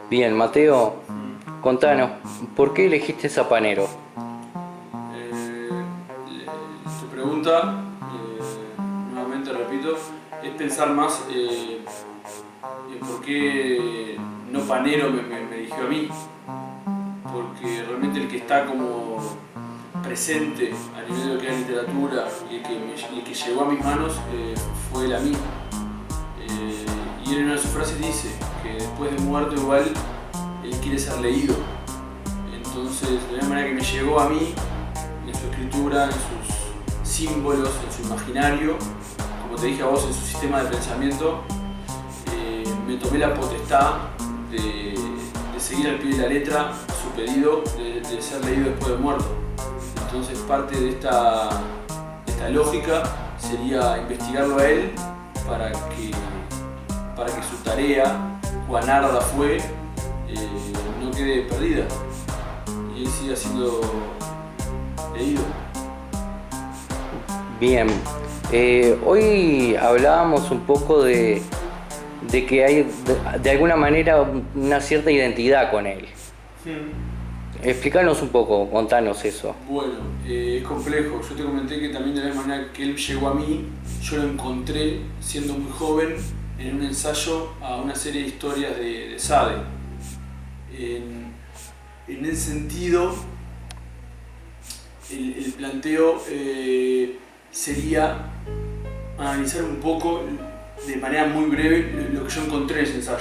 Bien, Mateo, contanos, ¿por qué elegiste Zapanero? Tu pregunta, nuevamente repito, es pensar más en por qué no Panero me eligió a mí, porque realmente el que está como presente a nivel de lo que es literatura y el que llegó a mis manos fue él a mí. Y él en una de sus frases dice que después de muerto igual él quiere ser leído. Entonces, de la manera que me llegó a mí, en su escritura, en sus símbolos, en su imaginario, como te dije a vos, en su sistema de pensamiento, me tomé la potestad de seguir al pie de la letra su pedido de ser leído después de muerto. Entonces, parte de esta lógica sería investigarlo a él para que su tarea, cuán arda fue, no quede perdida y él siga siendo leído. Bien, hoy hablábamos un poco de que hay de alguna manera una cierta identidad con él. Explícanos un poco, contanos eso. Bueno, es complejo. Yo te comenté que también de la misma manera que él llegó a mí, yo lo encontré siendo muy joven en un ensayo a una serie de historias de Sade. En ese sentido, el planteo sería analizar un poco de manera muy breve lo que yo encontré en ese ensayo.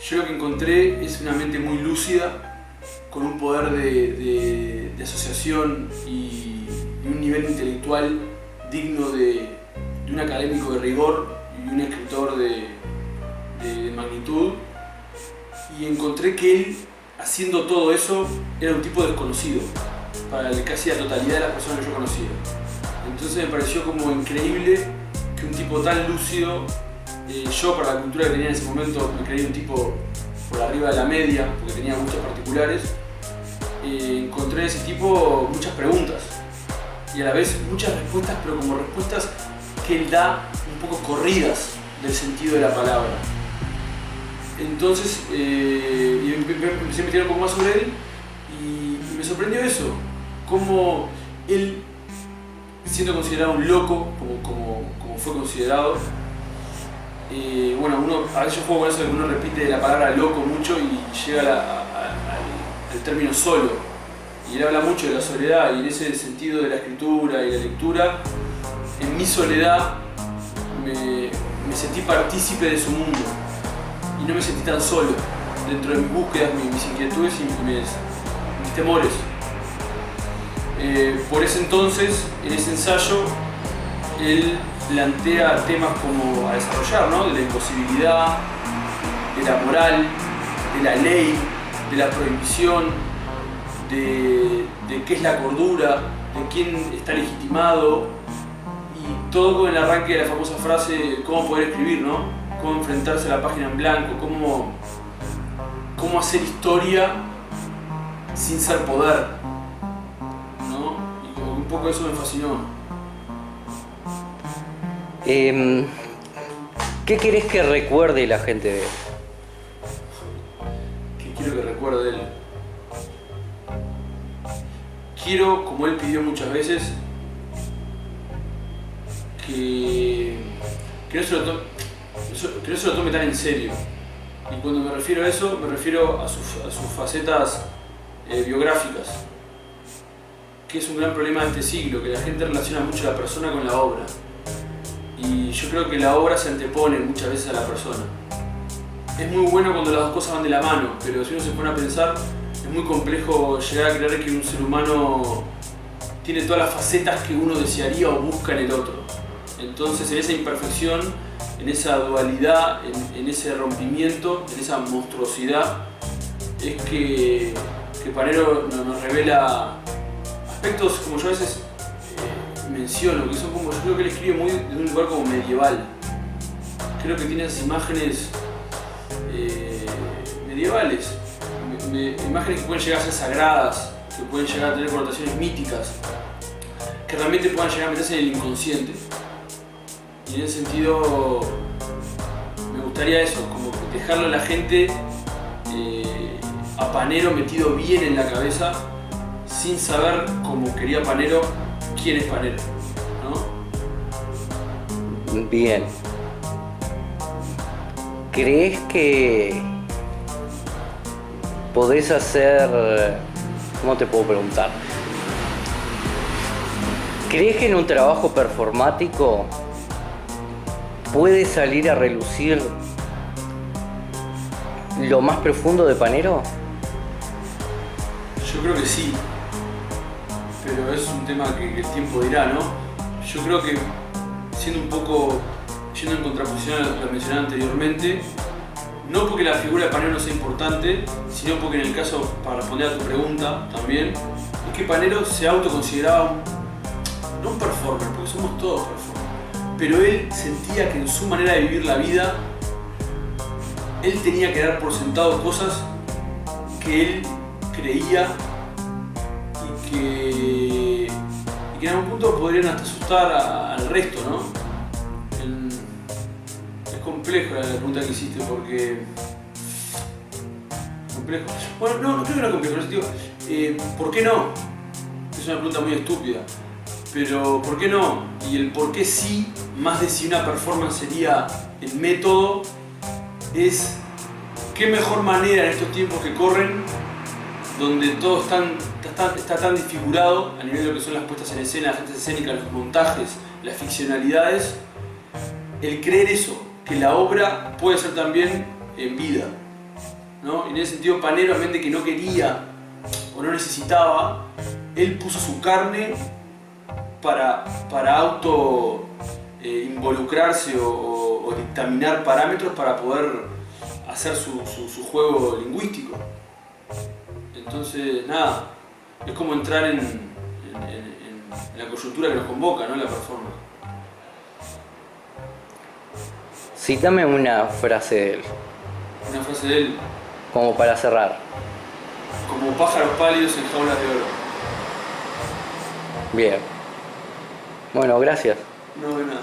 Yo lo que encontré es una mente muy lúcida, con un poder de asociación y un nivel intelectual digno de un académico de rigor y un escritor de magnitud. Y encontré que él, haciendo todo eso, era un tipo desconocido para casi la totalidad de las personas que yo conocía. Entonces me pareció como increíble que un tipo tan lúcido, yo para la cultura que tenía en ese momento me creía un tipo por arriba de la media, porque tenía muchas particulares, encontré en ese tipo muchas preguntas y a la vez muchas respuestas, pero como respuestas que él da un poco corridas del sentido de la palabra. Entonces empecé a investigar un poco más sobre él y me sorprendió eso, cómo él, siendo considerado un loco, como fue considerado, bueno, a veces yo juego con eso de que uno repite la palabra loco mucho y llega al término solo. Y él habla mucho de la soledad y en ese sentido de la escritura y la lectura, en mi soledad me sentí partícipe de su mundo y no me sentí tan solo dentro de mis búsquedas, mis inquietudes y mis temores. Por ese entonces, en ese ensayo, él plantea temas como a desarrollar, ¿no? De la imposibilidad, de la moral, de la ley, de la prohibición, de qué es la cordura, de quién está legitimado, y todo con el arranque de la famosa frase cómo poder escribir, ¿no? Cómo enfrentarse a la página en blanco, cómo hacer historia sin ser poder, ¿no? Y como que un poco eso me fascinó. ¿Qué querés que recuerde la gente de él? ¿Qué quiero que recuerde de él? Quiero, como él pidió muchas veces, que no se lo tome tan en serio. Y cuando me refiero a eso, me refiero a sus facetas biográficas, que es un gran problema de este siglo, que la gente relaciona mucho a la persona con la obra. Y yo creo que la obra se antepone muchas veces a la persona. Es muy bueno cuando las dos cosas van de la mano, pero si uno se pone a pensar, es muy complejo llegar a creer que un ser humano tiene todas las facetas que uno desearía o busca en el otro. Entonces, en esa imperfección, en esa dualidad, en ese rompimiento, en esa monstruosidad, es que Panero nos revela aspectos, como yo a veces menciono, que son como, yo creo que él escribe muy de un lugar como medieval. Creo que tiene esas imágenes medievales, imágenes que pueden llegar a ser sagradas, que pueden llegar a tener connotaciones míticas, que realmente puedan llegar a meterse en el inconsciente. Y en ese sentido me gustaría eso, como dejarlo a la gente a Panero metido bien en la cabeza, sin saber, como quería Panero, quién es Panero, ¿no? Bien. ¿Crees que podés hacer... ¿Cómo te puedo preguntar? ¿Crees que en un trabajo performático puede salir a relucir lo más profundo de Panero? Yo creo que sí, pero es un tema que el tiempo dirá, ¿no? Yo creo que, siendo un poco, yendo en contraposición a lo que mencionaba anteriormente, no porque la figura de Panero no sea importante, sino porque en el caso, para responder a tu pregunta también, es que Panero se autoconsideraba no un performer, porque somos todos performers, pero él sentía que en su manera de vivir la vida, él tenía que dar por sentado cosas que él creía y que en algún punto podrían hasta asustar al resto, ¿no? Es complejo la pregunta que hiciste porque... ¿Complejo? Bueno, no creo que no es complejo, digo, ¿por qué no? Es una pregunta muy estúpida, pero ¿por qué no? Y el por qué sí, más de si una performance sería el método, es qué mejor manera en estos tiempos que corren, donde todo está tan desfigurado a nivel de lo que son las puestas en escena, las artes escénicas, los montajes, las ficcionalidades, el creer eso, que la obra puede ser también en vida, ¿no? Y en ese sentido Panero, en vez de que no quería o no necesitaba, él puso su carne para auto involucrarse o dictaminar parámetros para poder hacer su juego lingüístico. Entonces, nada, es como entrar en la coyuntura que nos convoca, ¿no? La performance. Cítame una frase de él. Una frase de él. Como para cerrar. Como pájaros pálidos en jaulas de oro. Bien. Bueno, gracias. No, de nada.